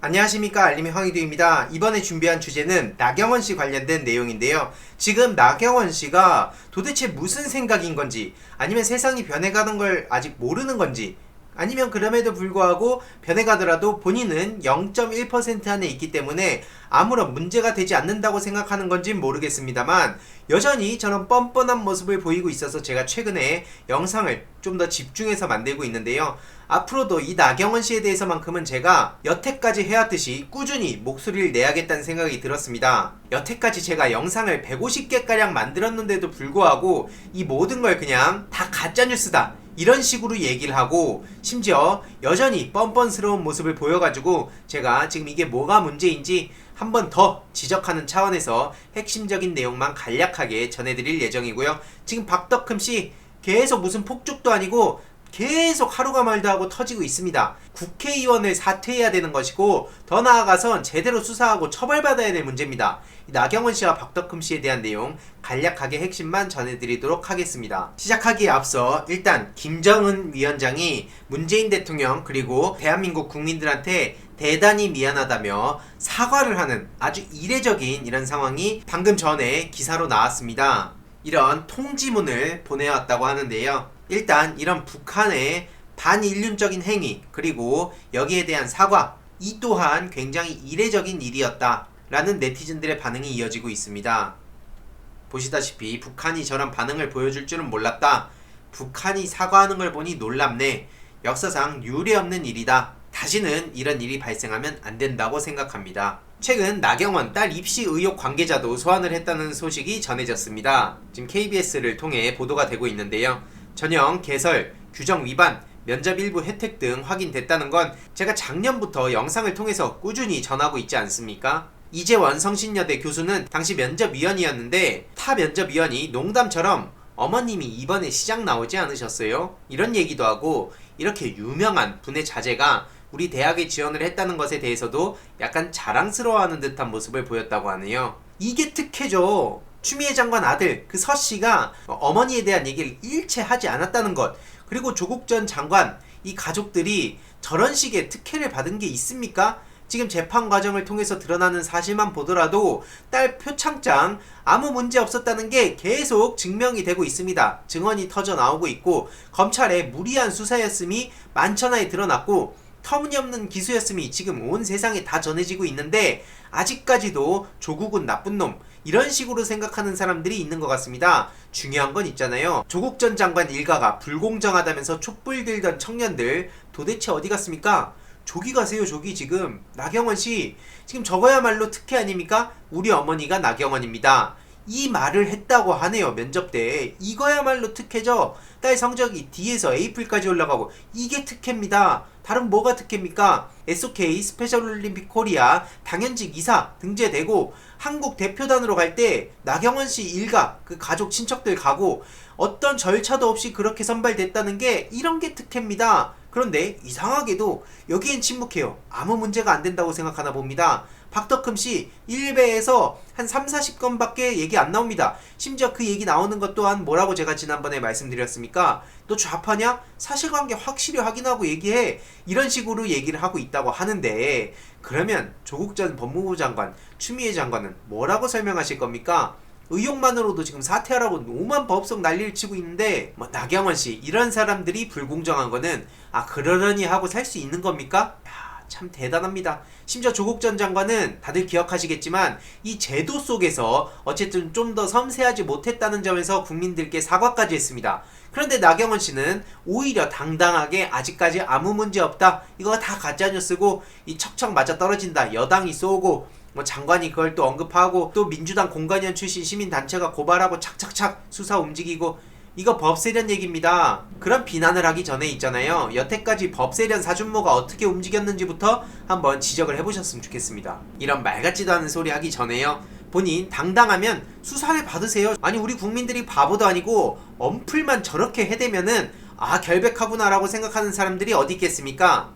안녕하십니까, 알림의 황희두입니다. 이번에 준비한 주제는 나경원 씨 관련된 내용인데요. 지금 나경원 씨가 도대체 무슨 생각인 건지, 아니면 세상이 변해가는 걸 아직 모르는 건지, 아니면 그럼에도 불구하고 변해가더라도 본인은 0.1% 안에 있기 때문에 아무런 문제가 되지 않는다고 생각하는 건진 모르겠습니다만, 여전히 저런 뻔뻔한 모습을 보이고 있어서 제가 최근에 영상을 좀 더 집중해서 만들고 있는데요. 앞으로도 이 나경원 씨에 대해서만큼은 제가 여태까지 해왔듯이 꾸준히 목소리를 내야겠다는 생각이 들었습니다. 여태까지 제가 영상을 150개가량 만들었는데도 불구하고 이 모든 걸 그냥 다 가짜뉴스다, 이런 식으로 얘기를 하고, 심지어 여전히 뻔뻔스러운 모습을 보여가지고 제가 지금 이게 뭐가 문제인지 한 번 더 지적하는 차원에서 핵심적인 내용만 간략하게 전해드릴 예정이고요. 지금 박덕흠씨 계속 무슨 폭죽도 아니고 계속 하루가 멀다 하고 터지고 있습니다. 국회의원을 사퇴해야 되는 것이고, 더 나아가선 제대로 수사하고 처벌받아야 될 문제입니다. 나경원 씨와 박덕흠 씨에 대한 내용 간략하게 핵심만 전해드리도록 하겠습니다. 시작하기에 앞서 일단 김정은 위원장이 문재인 대통령 그리고 대한민국 국민들한테 대단히 미안하다며 사과를 하는 아주 이례적인 이런 상황이 방금 전에 기사로 나왔습니다. 이런 통지문을 보내왔다고 하는데요. 일단 이런 북한의 반인륜적인 행위, 그리고 여기에 대한 사과, 이 또한 굉장히 이례적인 일이었다 라는 네티즌들의 반응이 이어지고 있습니다. 보시다시피 북한이 저런 반응을 보여줄 줄은 몰랐다, 북한이 사과하는 걸 보니 놀랍네, 역사상 유례없는 일이다, 다시는 이런 일이 발생하면 안 된다고 생각합니다. 최근 나경원 딸 입시 의혹 관계자도 소환을 했다는 소식이 전해졌습니다. 지금 KBS를 통해 보도가 되고 있는데요. 전형, 개설, 규정 위반, 면접 일부 혜택 등 확인됐다는 건 제가 작년부터 영상을 통해서 꾸준히 전하고 있지 않습니까? 이재원 성신여대 교수는 당시 면접위원이었는데 타 면접위원이 농담처럼 어머님이 이번에 시장 나오지 않으셨어요? 이런 얘기도 하고, 이렇게 유명한 분의 자제가 우리 대학에 지원을 했다는 것에 대해서도 약간 자랑스러워하는 듯한 모습을 보였다고 하네요. 이게 특혜죠. 추미애 장관 아들 그 서씨가 어머니에 대한 얘기를 일체 하지 않았다는 것, 그리고 조국 전 장관 이 가족들이 저런 식의 특혜를 받은 게 있습니까? 지금 재판 과정을 통해서 드러나는 사실만 보더라도 딸 표창장 아무 문제 없었다는 게 계속 증명이 되고 있습니다. 증언이 터져 나오고 있고, 검찰의 무리한 수사였음이 만천하에 드러났고, 터무니없는 기수였음이 지금 온 세상에 다 전해지고 있는데 아직까지도 조국은 나쁜 놈, 이런 식으로 생각하는 사람들이 있는 것 같습니다. 중요한 건 있잖아요. 조국 전 장관 일가가 불공정하다면서 촛불 들던 청년들 도대체 어디 갔습니까? 조기 가세요, 조기. 지금 나경원 씨 지금 저거야말로 특혜 아닙니까? 우리 어머니가 나경원입니다, 이 말을 했다고 하네요, 면접 때. 이거야말로 특혜죠. 딸 성적이 D에서 A플까지 올라가고, 이게 특혜입니다. 다른 뭐가 특혜입니까? SOK 스페셜올림픽 코리아 당연직 이사 등재되고, 한국 대표단으로 갈 때 나경원 씨 일가 그 가족 친척들 가고, 어떤 절차도 없이 그렇게 선발됐다는 게, 이런 게 특혜입니다. 그런데 이상하게도 여기엔 침묵해요. 아무 문제가 안 된다고 생각하나 봅니다. 박덕흠씨 1배에서 한 30-40건 밖에 얘기 안 나옵니다. 심지어 그 얘기 나오는 것 또한 뭐라고 제가 지난번에 말씀드렸습니까? 너 좌파냐? 사실관계 확실히 확인하고 얘기해, 이런 식으로 얘기를 하고 있다고 하는데, 그러면 조국 전 법무부 장관, 추미애 장관은 뭐라고 설명하실 겁니까? 의혹만으로도 지금 사퇴하라고 오만 법석 난리를 치고 있는데, 나경원씨 이런 사람들이 불공정한 거는 그러려니 하고 살 수 있는 겁니까? 참 대단합니다. 심지어 조국 전 장관은 다들 기억하시겠지만 이 제도 속에서 어쨌든 좀 더 섬세하지 못했다는 점에서 국민들께 사과까지 했습니다. 그런데 나경원 씨는 오히려 당당하게 아직까지 아무 문제 없다, 이거 다 가짜뉴스고 이 척척 맞아 떨어진다, 여당이 쏘고, 장관이 그걸 또 언급하고, 또 민주당 공관위원 출신 시민단체가 고발하고 착착착 수사 움직이고, 이거 법세련 얘기입니다. 그런 비난을 하기 전에 있잖아요, 여태까지 법세련 사준모가 어떻게 움직였는지부터 한번 지적을 해보셨으면 좋겠습니다. 이런 말 같지도 않은 소리 하기 전에요, 본인 당당하면 수사를 받으세요. 아니 우리 국민들이 바보도 아니고 엄플만 저렇게 해대면은 결백하구나 라고 생각하는 사람들이 어디 있겠습니까?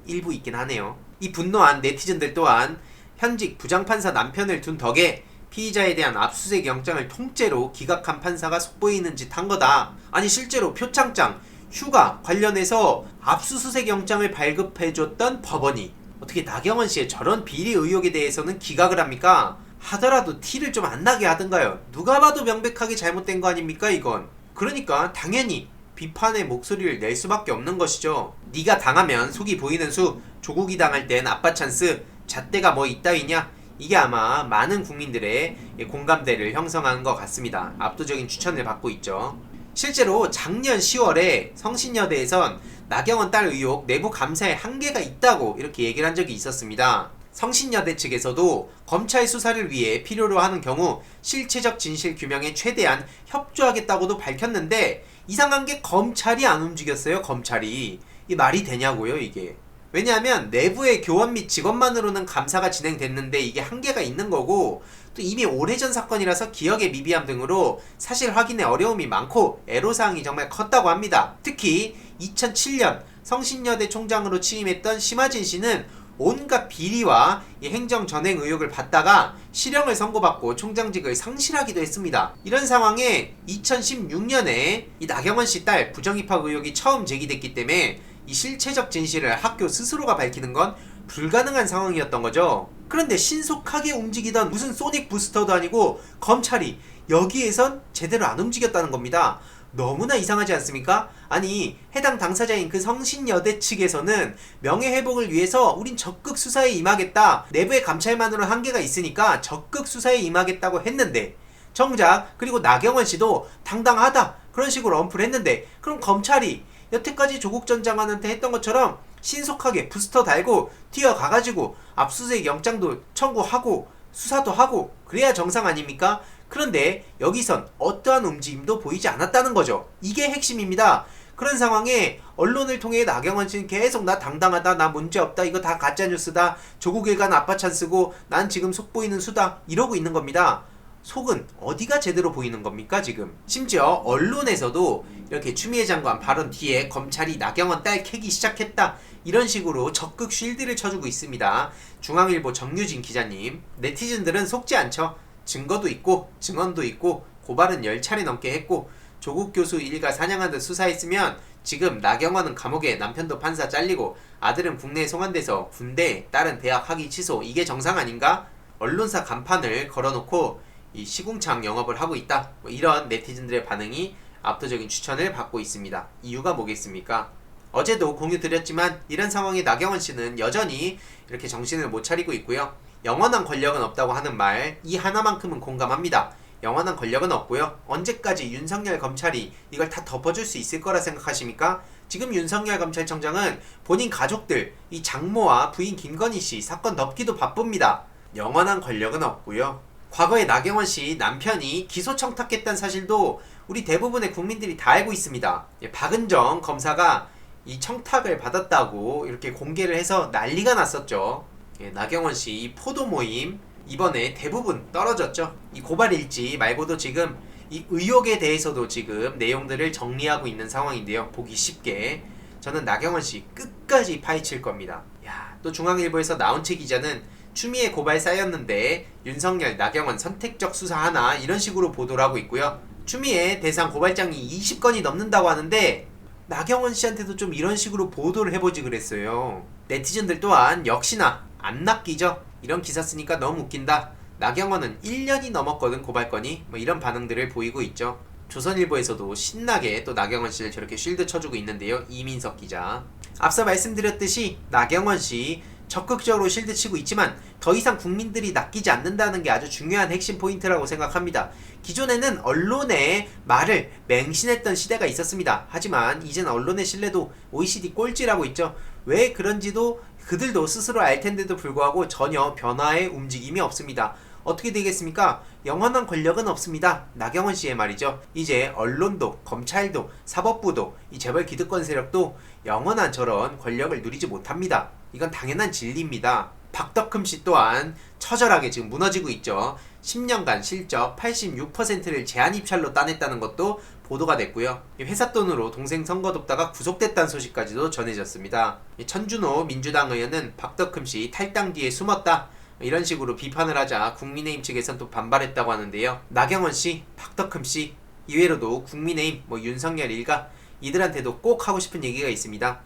일부 있긴 하네요. 이 분노한 네티즌들 또한 현직 부장판사 남편을 둔 덕에 피의자에 대한 압수수색 영장을 통째로 기각한 판사가 속보이는 짓 한 거다. 아니 실제로 표창장, 휴가 관련해서 압수수색 영장을 발급해줬던 법원이 어떻게 나경원 씨의 저런 비리 의혹에 대해서는 기각을 합니까? 하더라도 티를 좀 안 나게 하든가요. 누가 봐도 명백하게 잘못된 거 아닙니까 이건. 그러니까 당연히 비판의 목소리를 낼 수밖에 없는 것이죠. 네가 당하면 속이 보이는 수, 조국이 당할 땐 아빠 찬스, 잣대가 뭐 이따위냐? 이게 아마 많은 국민들의 공감대를 형성하는 것 같습니다. 압도적인 추천을 받고 있죠. 실제로 작년 10월에 성신여대에선 나경원 딸 의혹 내부 감사에 한계가 있다고 이렇게 얘기를 한 적이 있었습니다. 성신여대 측에서도 검찰 수사를 위해 필요로 하는 경우 실체적 진실 규명에 최대한 협조하겠다고도 밝혔는데 이상한 게 검찰이 안 움직였어요. 검찰이. 이 말이 되냐고요 이게. 왜냐하면 내부의 교원 및 직원만으로는 감사가 진행됐는데 이게 한계가 있는 거고 또 이미 오래전 사건이라서 기억의 미비함 등으로 사실 확인에 어려움이 많고 애로사항이 정말 컸다고 합니다. 특히 2007년 성신여대 총장으로 취임했던 심하진 씨는 온갖 비리와 이 행정 전행 의혹을 받다가 실형을 선고받고 총장직을 상실하기도 했습니다. 이런 상황에 2016년에 이 나경원 씨 딸 부정입학 의혹이 처음 제기됐기 때문에 이 실체적 진실을 학교 스스로가 밝히는 건 불가능한 상황이었던 거죠. 그런데 신속하게 움직이던 무슨 소닉 부스터도 아니고 검찰이 여기에선 제대로 안 움직였다는 겁니다. 너무나 이상하지 않습니까? 아니 해당 당사자인 그 성신여대 측에서는 명예회복을 위해서 우린 적극 수사에 임하겠다. 내부의 감찰만으로는 한계가 있으니까 적극 수사에 임하겠다고 했는데 정작 그리고 나경원 씨도 당당하다 그런 식으로 언플을 했는데 그럼 검찰이 여태까지 조국 전 장관한테 했던 것처럼 신속하게 부스터 달고 뛰어가가지고 압수수색 영장도 청구하고 수사도 하고 그래야 정상 아닙니까? 그런데 여기선 어떠한 움직임도 보이지 않았다는 거죠. 이게 핵심입니다. 그런 상황에 언론을 통해 나경원 씨는 계속 나 당당하다, 나 문제없다, 이거 다 가짜뉴스다, 조국 일간 아빠 찬스고 난 지금 속 보이는 수다 이러고 있는 겁니다. 속은 어디가 제대로 보이는 겁니까 지금? 심지어 언론에서도 이렇게 추미애 장관 발언 뒤에 검찰이 나경원 딸 캐기 시작했다 이런 식으로 적극 쉴드를 쳐주고 있습니다. 중앙일보 정유진 기자님, 네티즌들은 속지 않죠. 증거도 있고 증언도 있고 고발은 10차례 넘게 했고 조국 교수 일가 사냥하듯 수사했으면 지금 나경원은 감옥에 남편도 판사 잘리고 아들은 국내에 송환돼서 군대, 딸은 대학 학위 취소, 이게 정상 아닌가? 언론사 간판을 걸어놓고 이 시궁창 영업을 하고 있다, 뭐 이런 네티즌들의 반응이 압도적인 추천을 받고 있습니다. 이유가 뭐겠습니까? 어제도 공유 드렸지만 이런 상황에 나경원 씨는 여전히 이렇게 정신을 못 차리고 있고요. 영원한 권력은 없다고 하는 말, 이 하나만큼은 공감합니다. 영원한 권력은 없고요. 언제까지 윤석열 검찰이 이걸 다 덮어줄 수 있을 거라 생각하십니까? 지금 윤석열 검찰청장은 본인 가족들, 이 장모와 부인 김건희 씨 사건 덮기도 바쁩니다. 영원한 권력은 없고요. 과거에 나경원 씨 남편이 기소 청탁했다는 사실도 우리 대부분의 국민들이 다 알고 있습니다. 박은정 검사가 이 청탁을 받았다고 이렇게 공개를 해서 난리가 났었죠. 나경원 씨 이 포도 모임 이번에 대부분 떨어졌죠. 이 고발 일지 말고도 지금 이 의혹에 대해서도 지금 내용들을 정리하고 있는 상황인데요. 보기 쉽게 저는 나경원 씨 끝까지 파헤칠 겁니다. 야, 또 중앙일보에서 나온채 기자는 추미애 고발 쌓였는데 윤석열, 나경원 선택적 수사 하나 이런 식으로 보도를 하고 있고요. 추미애 대상 고발장이 20건이 넘는다고 하는데 나경원 씨한테도 좀 이런 식으로 보도를 해보지 그랬어요. 네티즌들 또한 역시나 안 낚이죠. 이런 기사 쓰니까 너무 웃긴다. 나경원은 1년이 넘었거든 고발건이, 뭐 이런 반응들을 보이고 있죠. 조선일보에서도 신나게 또 나경원 씨를 저렇게 쉴드 쳐주고 있는데요. 이민석 기자. 앞서 말씀드렸듯이 나경원 씨 적극적으로 쉴드 치고 있지만 더 이상 국민들이 낚이지 않는다는 게 아주 중요한 핵심 포인트라고 생각합니다. 기존에는 언론의 말을 맹신했던 시대가 있었습니다. 하지만 이제는 언론의 신뢰도 OECD 꼴찌라고 있죠. 왜 그런지도 그들도 스스로 알 텐데도 불구하고 전혀 변화의 움직임이 없습니다. 어떻게 되겠습니까? 영원한 권력은 없습니다. 나경원 씨의 말이죠. 이제 언론도, 검찰도, 사법부도, 이 재벌 기득권 세력도 영원한 저런 권력을 누리지 못합니다. 이건 당연한 진리입니다. 박덕흠 씨 또한 처절하게 지금 무너지고 있죠. 10년간 실적 86%를 제한 입찰로 따냈다는 것도 보도가 됐고요. 회사 돈으로 동생 선거 돕다가 구속됐다는 소식까지도 전해졌습니다. 천준호 민주당 의원은 박덕흠 씨 탈당 뒤에 숨었다, 이런 식으로 비판을 하자 국민의힘 측에선 또 반발했다고 하는데요. 나경원 씨, 박덕흠 씨, 이외로도 국민의힘, 윤석열 일가 이들한테도 꼭 하고 싶은 얘기가 있습니다.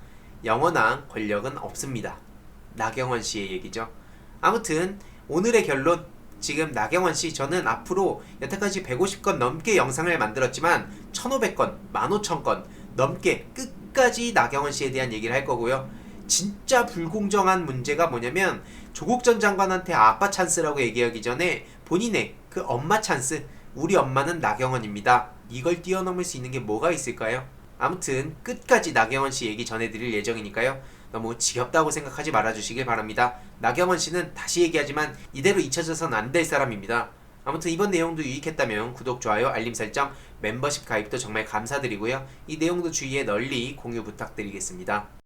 영원한 권력은 없습니다. 나경원 씨의 얘기죠. 아무튼 오늘의 결론, 지금 나경원 씨, 저는 앞으로 여태까지 150건 넘게 영상을 만들었지만 1500건, 15,000건 넘게 끝까지 나경원 씨에 대한 얘기를 할 거고요. 진짜 불공정한 문제가 뭐냐면 조국 전 장관한테 아빠 찬스라고 얘기하기 전에 본인의 그 엄마 찬스, 우리 엄마는 나경원입니다, 이걸 뛰어넘을 수 있는 게 뭐가 있을까요? 아무튼 끝까지 나경원 씨 얘기 전해드릴 예정이니까요. 너무 지겹다고 생각하지 말아주시길 바랍니다. 나경원 씨는 다시 얘기하지만 이대로 잊혀져선 안 될 사람입니다. 아무튼 이번 내용도 유익했다면 구독, 좋아요, 알림 설정, 멤버십 가입도 정말 감사드리고요. 이 내용도 주위에 널리 공유 부탁드리겠습니다.